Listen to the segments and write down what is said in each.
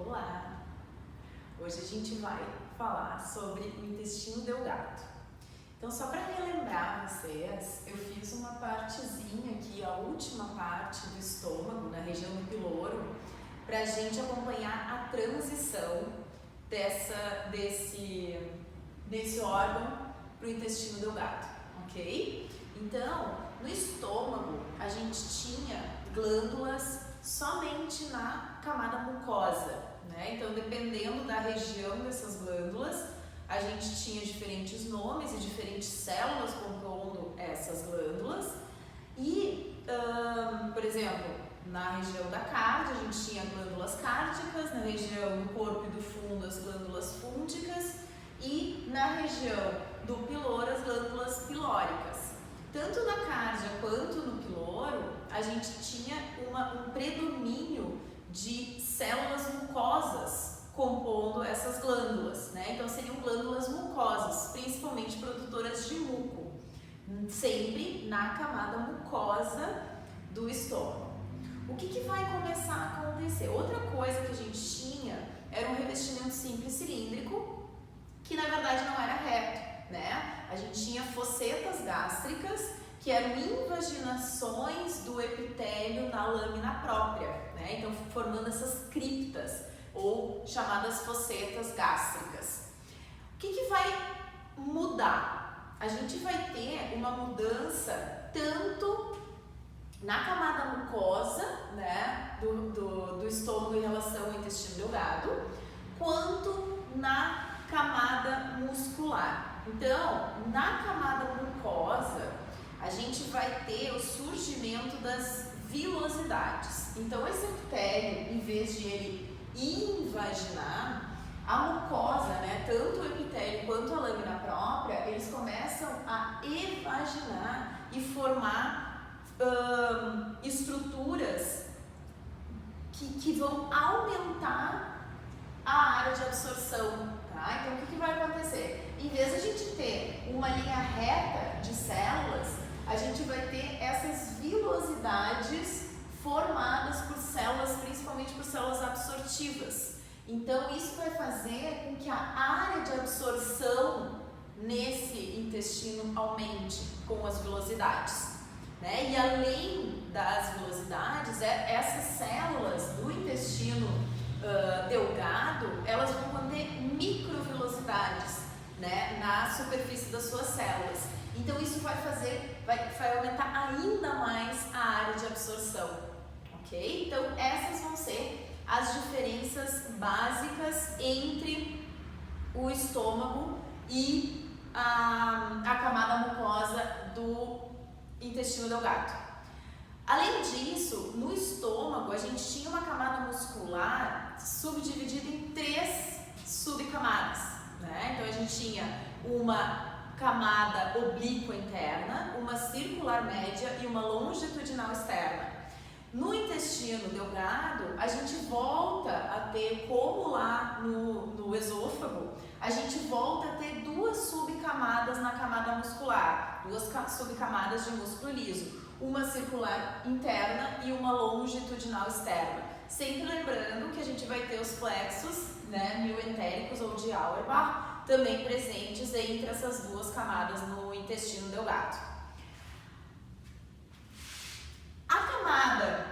Olá! Hoje a gente vai falar sobre o intestino delgado. Então, só para relembrar vocês, eu fiz uma partezinha aqui, a última parte do estômago, na região do piloro, para a gente acompanhar a transição desse órgão para o intestino delgado, ok? Então, no estômago, a gente tinha glândulas somente na camada mucosa, né? Então, dependendo da região dessas glândulas, a gente tinha diferentes nomes e diferentes células compondo essas glândulas. E, por exemplo, na região da cardia, a gente tinha glândulas cárdicas, na região do corpo e do fundo, as glândulas fúngicas, e na região do piloro, as glândulas pilóricas. Tanto na cardia quanto no piloro, a gente tinha um predomínio de células mucosas compondo essas glândulas, né? Então seriam glândulas mucosas, principalmente produtoras de muco, sempre na camada mucosa do estômago. O que vai começar a acontecer? Outra coisa que a gente tinha era um revestimento simples cilíndrico, que na verdade não era reto, né? A gente tinha fossetas gástricas, que eram invaginações do epitélio na lâmina própria, né? Então formando essas criptas, ou chamadas fossetas gástricas. O que vai mudar? A gente vai ter uma mudança tanto na camada mucosa, né, do estômago em relação ao intestino delgado, quanto na camada muscular. Então, na camada mucosa, a gente vai ter o surgimento das vilosidades. Então, esse epitélio, em vez de ele invaginar, a mucosa, né, tanto o epitélio quanto a lâmina própria, eles começam a evaginar e formar estruturas que vão aumentar a área de absorção, tá? Então, o que vai acontecer? Em vez de a gente ter uma linha reta de células, a gente vai ter essas vilosidades formadas por células, principalmente por células absortivas. Então, isso vai fazer com que a área de absorção nesse intestino aumente com as vilosidades, né? E além das vilosidades, essas células do intestino delgado, elas vão conter microvilosidades, né, na superfície das suas células. Então, isso vai aumentar ainda mais a área de absorção, ok? Então, essas vão ser as diferenças básicas entre o estômago e a camada mucosa do intestino delgado. Além disso, no estômago, a gente tinha uma camada muscular subdividida em 3 subcamadas, né? Então, a gente tinha uma camada oblíqua interna, uma circular média e uma longitudinal externa. No intestino delgado, a gente volta a ter, como lá no esôfago, a gente volta a ter 2 subcamadas na camada muscular, 2 subcamadas de músculo liso, uma circular interna e uma longitudinal externa. Sempre lembrando que a gente vai ter os plexos, né, mioentéricos ou de Auerbach, também presentes entre essas 2 camadas no intestino delgado. A camada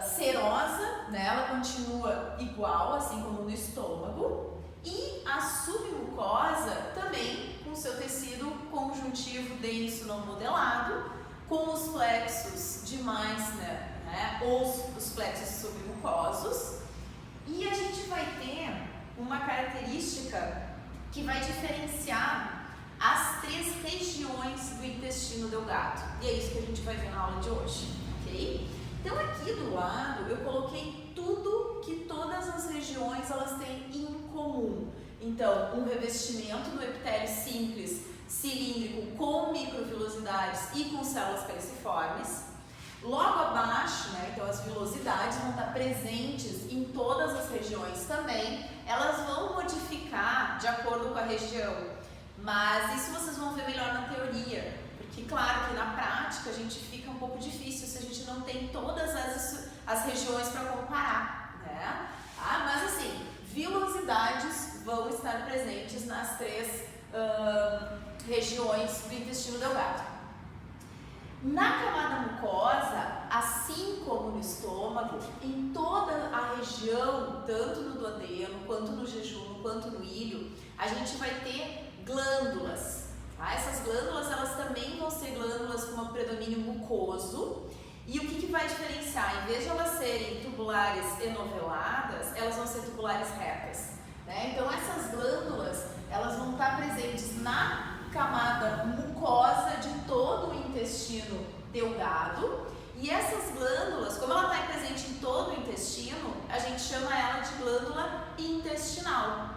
serosa, né, ela continua igual, assim como no estômago, e a submucosa também com seu tecido conjuntivo denso não modelado, com os plexos demais, né, os plexos submucosos, e a gente vai ter uma característica que vai diferenciar as 3 regiões do intestino delgado. E é isso que a gente vai ver na aula de hoje, ok? Então, aqui do lado, eu coloquei tudo que todas as regiões elas têm em comum. Então, um revestimento do epitélio simples, cilíndrico, com microvilosidades e com células caliciformes. Logo abaixo, né, então as vilosidades vão estar presentes em todas as regiões também. Elas vão modificar de acordo com a região, mas isso vocês vão ver melhor na teoria, porque claro que na prática a gente fica um pouco difícil se a gente não tem todas as regiões para comparar, né? regiões do intestino delgado. Na camada mucosa, assim como no estômago, em toda a região, tanto no duodeno, quanto no jejum, quanto no ilho, a gente vai ter glândulas. Tá? Essas glândulas, elas também vão ser glândulas com um predomínio mucoso. E o que vai diferenciar? Em vez de elas serem tubulares enoveladas, elas vão ser tubulares retas. Né? Então essas glândulas, elas vão estar presentes na camada mucosa de todo o intestino delgado. E essas glândulas, como ela está presente em todo o intestino, a gente chama ela de glândula intestinal.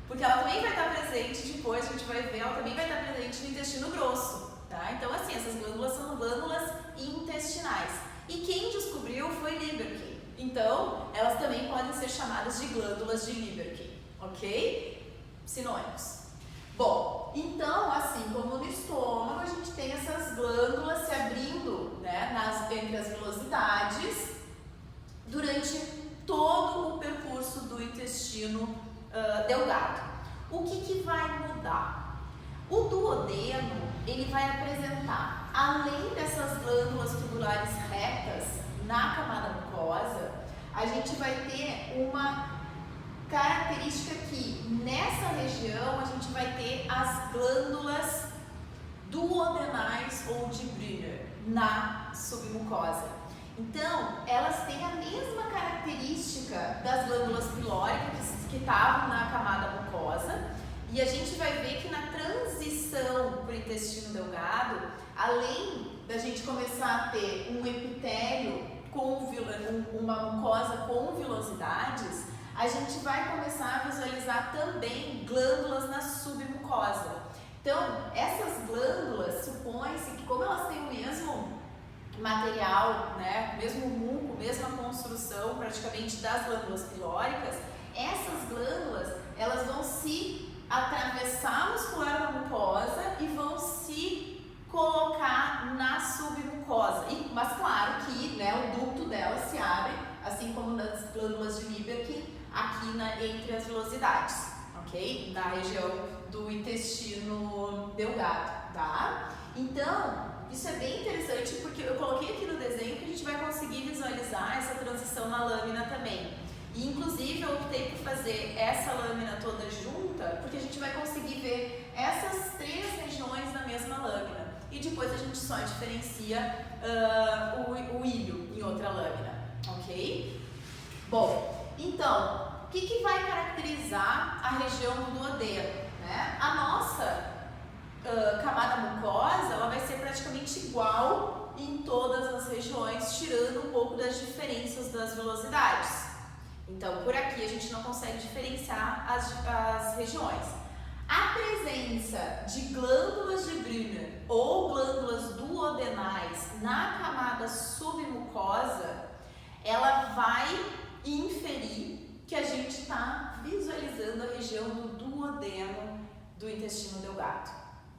Porque ela também vai estar presente, depois a gente vai ver, ela também vai estar presente no intestino grosso. Tá? Então assim, essas glândulas são glândulas intestinais. E quem descobriu foi Lieberkühn. Então, elas também podem ser chamadas de glândulas de Lieberkühn, ok? Sinônimos. Bom, então, assim como no estômago, a gente tem essas glândulas se abrindo, né, entre as vilosidades durante todo o percurso do intestino delgado. O que vai mudar? O duodeno, ele vai apresentar, além dessas glândulas tubulares retas na camada mucosa, a gente vai ter uma característica que nessa região a gente vai ter as glândulas duodenais ou de Brunner na submucosa. Então, elas têm a mesma característica das glândulas pilóricas que estavam na camada mucosa. E a gente vai ver que na transição para o intestino delgado, além da gente começar a ter um epitélio com uma mucosa com vilosidades, a gente vai começar a visualizar também glândulas na submucosa. Então, essas glândulas, supõe-se que como elas têm o mesmo material, né, mesmo muco, mesma construção praticamente das glândulas pilóricas, essas glândulas, elas vão se atravessar a muscular da mucosa e vão se colocar na submucosa. Mas claro que, né, o ducto delas se abre, assim como nas glândulas de Lieberkühn, aqui entre as vilosidades, ok? Na região do intestino delgado, tá? Então, isso é bem interessante porque eu coloquei aqui no desenho que a gente vai conseguir visualizar essa transição na lâmina também. E inclusive eu optei por fazer essa lâmina toda junta, porque a gente vai conseguir ver essas três regiões na mesma lâmina. E depois a gente só diferencia o ilho em outra lâmina, ok? Bom, então, o que vai caracterizar a região do duodeno? Né? A nossa camada mucosa, ela vai ser praticamente igual em todas as regiões, tirando um pouco das diferenças das velocidades. Então, por aqui a gente não consegue diferenciar as regiões. A presença de glândulas de Brunner ou glândulas duodenais na camada submucosa, ela vai inferir que a gente está visualizando a região do duodeno do intestino delgado,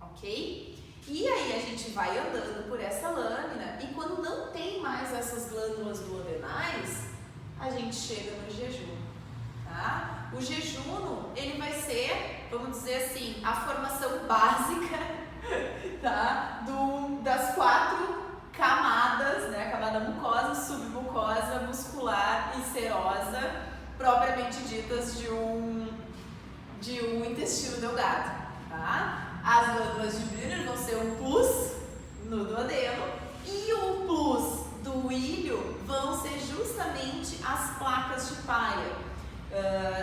ok? E aí a gente vai andando por essa lâmina e quando não tem mais essas glândulas duodenais, a gente chega no jejum, tá? O jejum, ele vai ser, vamos dizer assim, a formação básica, tá? Das 4 camadas, né? Camada mucosa, submucosa, muscular e serosa, propriamente ditas de um intestino delgado, tá? As glândulas de Brunner vão ser um plus no duodeno e o plus do ilho vão ser justamente as placas de Paia.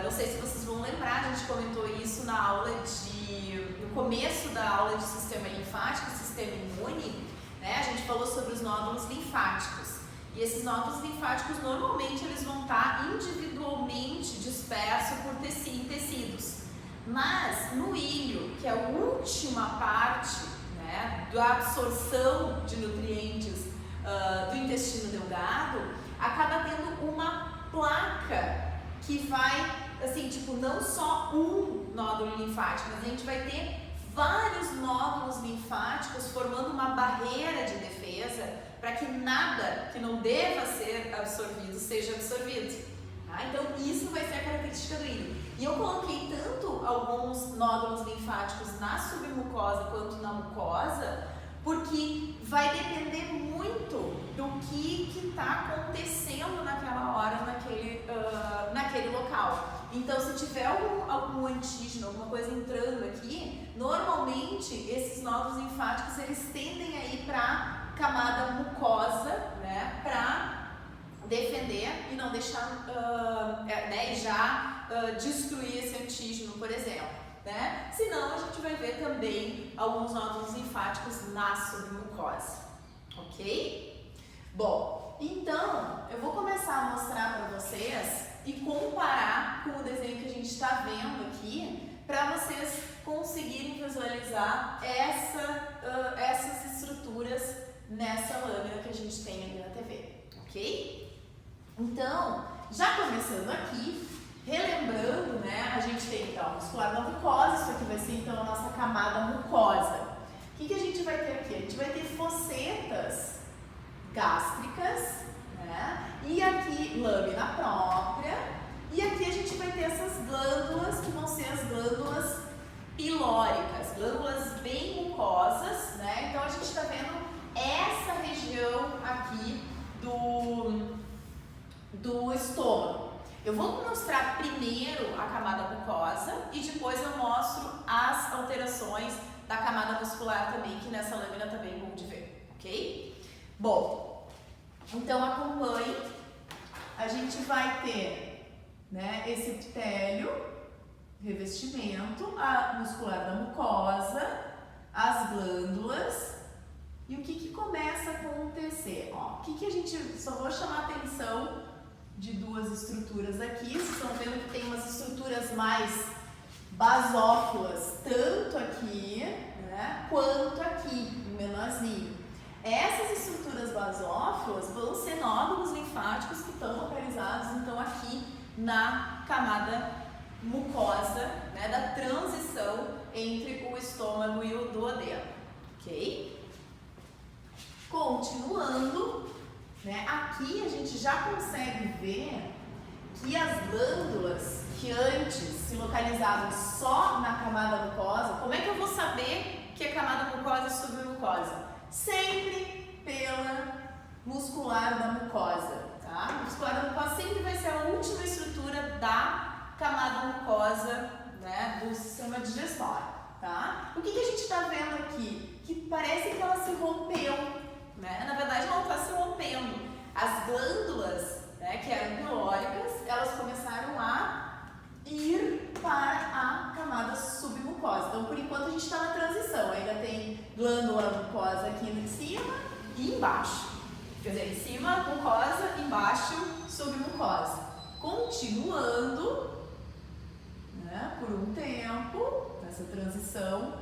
Não sei se vocês vão lembrar, a gente comentou isso na aula no começo da aula de sistema linfático e sistema imune, né? A gente falou sobre os nódulos linfáticos. E esses nódulos linfáticos, normalmente, eles vão estar individualmente dispersos em tecidos. Mas no ilho, que é a última parte, né, da absorção de nutrientes do intestino delgado, acaba tendo uma placa que vai, assim, tipo, não só um nódulo linfático, mas a gente vai ter vários nódulos linfáticos formando uma barreira de defesa para que nada que não deva ser absorvido seja absorvido. Tá? Então, isso vai ser a característica do ilho. E eu coloquei tanto alguns nódulos linfáticos na submucosa quanto na mucosa, porque vai depender muito do que está acontecendo naquela hora, naquele local. Então, se tiver algum antígeno, alguma coisa entrando aqui, normalmente esses nódulos linfáticos eles tendem a ir para a camada mucosa, né, para defender e não deixar, e já destruir esse antígeno, por exemplo. Né? Senão a gente vai ver também alguns nódulos linfáticos na submucosa, ok? Bom, então eu vou começar a mostrar para vocês e comparar com o desenho que a gente está vendo aqui, para vocês conseguirem visualizar essas estruturas nessa lâmina que a gente tem ali na TV, ok? Então, já começando aqui, relembrando, né, a gente tem então a muscular da mucosa, isso aqui vai ser então a nossa camada mucosa. O que a gente vai ter aqui? A gente vai ter fossetas gástricas, né, e aqui lâmina própria, e aqui a gente vai ter essas glândulas que vão ser as glândulas pilóricas, glândulas bem mucosas, né, então a gente está vendo essa região aqui do estômago. Eu vou mostrar primeiro a camada mucosa e depois eu mostro as alterações da camada muscular também, que nessa lâmina também é bom de ver, ok? Bom, então acompanhe. A gente vai ter, né, esse epitélio, revestimento, a muscular da mucosa, as glândulas e o que começa a acontecer? Ó, o que a gente, só vou chamar a atenção de duas estruturas aqui. Vocês estão vendo que tem umas estruturas mais basófilas, tanto aqui, né, quanto aqui, menorzinho. Essas estruturas basófilas vão ser nódulos linfáticos que estão localizados, então, aqui na camada mucosa, né, da transição entre o estômago e o duodeno, ok? Continuando, né, aqui a gente já consegue ver que as glândulas que antes se localizavam só na camada mucosa, como é que eu vou saber que é camada mucosa e submucosa? Sempre pela muscular da mucosa, tá? A muscular da mucosa sempre vai ser a última estrutura da camada mucosa, né, do sistema digestório, tá? O que a gente está vendo aqui? Que parece que ela se rompeu. Né? Na verdade, ela está se rompendo. As glândulas, né, que eram pilóricas, elas começaram a ir para a camada submucosa. Então, por enquanto, a gente está na transição. Ainda tem glândula mucosa aqui em cima e embaixo. Quer dizer, em cima, mucosa, embaixo, submucosa. Continuando, né, por um tempo, essa transição,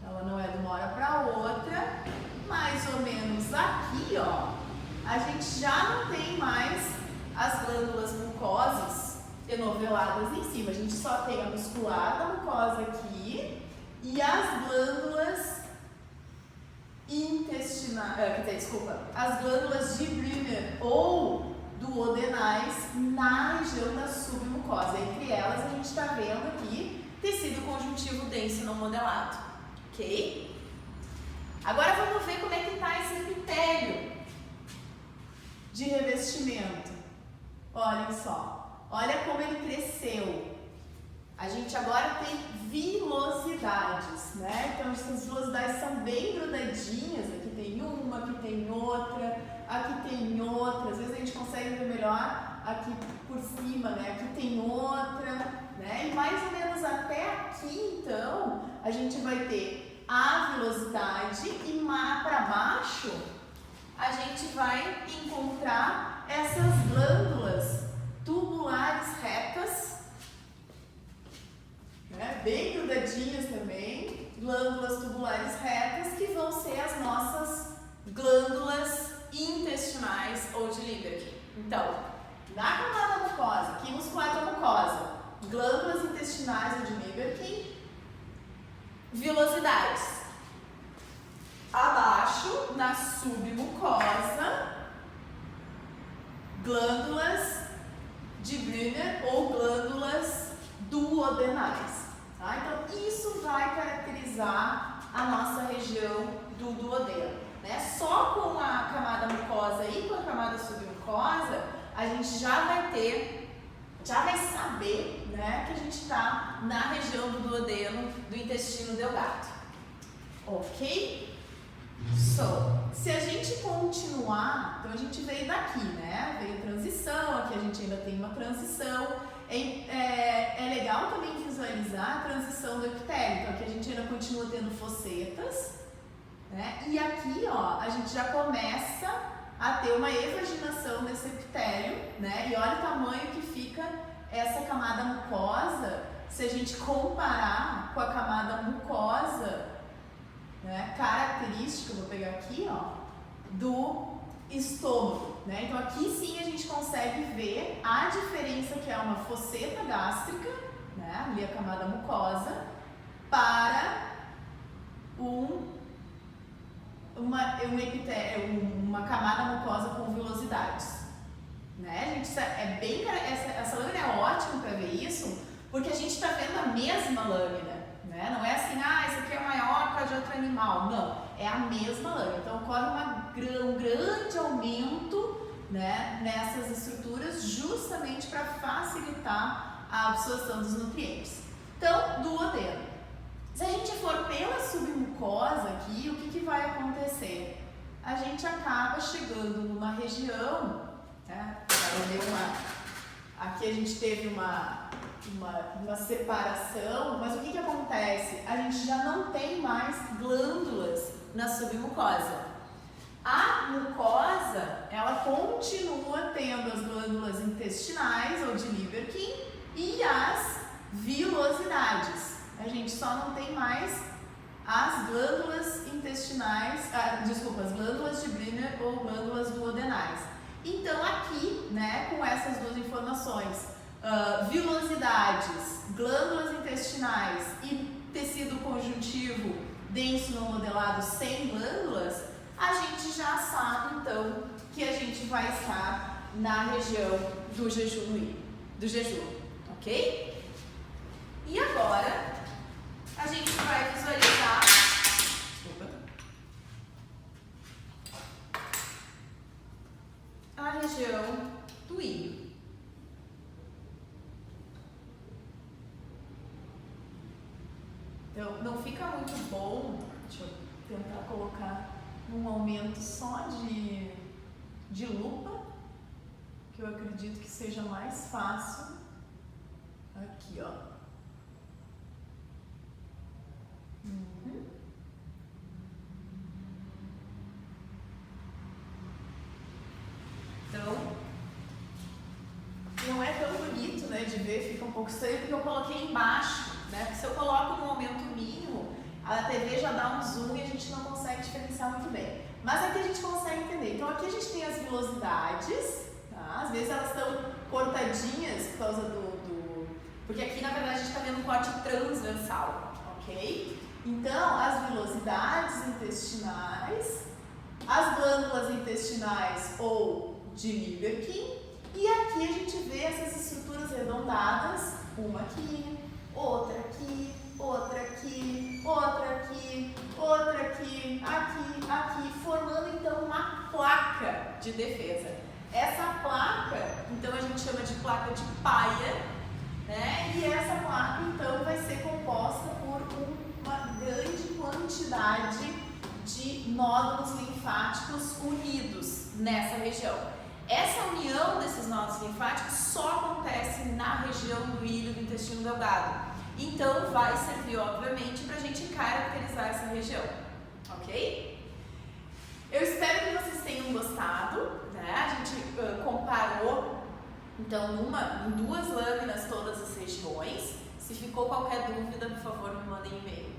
ela não é de uma hora para outra. Mais ou menos aqui, ó, a gente já não tem mais as glândulas mucosas enoveladas em cima. A gente só tem a muscular da mucosa aqui e as glândulas intestinais, as glândulas de Brunner ou duodenais na região da submucosa. Entre elas, a gente está vendo aqui tecido conjuntivo denso não modelado, ok? Agora vamos ver como é que está esse epitélio de revestimento. Olhem só, olha como ele cresceu. A gente agora tem vilosidades, né? Então essas vilosidades são bem grudadinhas. Aqui tem uma, aqui tem outra, aqui tem outra. Às vezes a gente consegue ver melhor aqui por cima, né? Aqui tem outra, né? E mais ou menos até aqui, então, a gente vai ter a vilosidade e para baixo a gente vai encontrar essas glândulas tubulares retas, né, bem grudadinhas também, glândulas tubulares retas que vão ser as nossas glândulas intestinais ou de Lieberkühn. Então, na camada mucosa, aqui muscular da mucosa, glândulas intestinais ou de Lieberkühn, vilosidades. Abaixo, na submucosa, glândulas de Brunner ou glândulas duodenais, Tá? Então, isso vai caracterizar a nossa região do duodeno. Né? Só com a camada mucosa e com a camada submucosa, a gente já vai saber, né, que a gente está na região do duodeno, do intestino delgado. Ok? Se a gente continuar, então a gente veio daqui, né? Veio transição, aqui a gente ainda tem uma transição. É legal também visualizar a transição do epitélio. Então aqui a gente ainda continua tendo fossetas, né? E aqui, ó, a gente já começa a ter uma evaginação desse epitélio, né? E olha o tamanho que fica essa camada mucosa, se a gente comparar com a camada mucosa, né, característica, vou pegar aqui, ó, do estômago, né? Então aqui sim a gente consegue ver a diferença que é uma fosseta gástrica, né, ali a camada mucosa, para uma camada mucosa com vilosidades, né? Gente, essa lâmina é ótima para ver isso, porque a gente está vendo a mesma lâmina, né? Não é assim, esse aqui é maior que a de outro animal, não, é a mesma lâmina. Então ocorre um grande aumento, né, nessas estruturas, justamente para facilitar a absorção dos nutrientes. Então, duodeno. Se a gente for pela submucosa aqui, o que vai acontecer? A gente acaba chegando numa região, né? Aqui a gente teve uma separação, mas o que acontece? A gente já não tem mais glândulas na submucosa. A mucosa, ela continua tendo as glândulas intestinais ou de Lieberkühn e as vilosidades. A gente só não tem mais as glândulas intestinais, as glândulas de Brunner ou glândulas duodenais. Então aqui, né, com essas duas informações, vilosidades, glândulas intestinais e tecido conjuntivo denso não modelado sem glândulas, a gente já sabe então que a gente vai estar na região do jejum, ok? E agora a gente vai visualizar a região do ilho. Então, não fica muito bom, deixa eu tentar colocar um aumento só de lupa, que eu acredito que seja mais fácil. Aqui, ó. Então, não é tão bonito, né, de ver, fica um pouco estranho porque eu coloquei embaixo, né? Porque se eu coloco no aumento mínimo, a TV já dá um zoom e a gente não consegue diferenciar muito bem. Mas aqui a gente consegue entender. Então aqui a gente tem as vilosidades, tá? Às vezes elas estão cortadinhas por causa porque aqui na verdade a gente está vendo um corte transversal, ok? Então as vilosidades intestinais, as glândulas intestinais ou de Lieberkühn, e aqui a gente vê essas estruturas arredondadas, uma aqui, outra aqui, outra aqui, outra aqui, outra aqui, aqui, formando então uma placa de defesa. Essa placa, então a gente chama de placa de Peyer, né? E essa placa então vai ser composta por uma grande quantidade de nódulos linfáticos unidos nessa região. Essa união desses nódulos linfáticos só acontece na região do ilho do intestino delgado. Então vai servir, obviamente, para a gente caracterizar essa região, ok? Eu espero que vocês tenham gostado, né? A gente comparou, então, em duas lâminas todas as regiões. Se ficou qualquer dúvida, por favor, me mandem e-mail.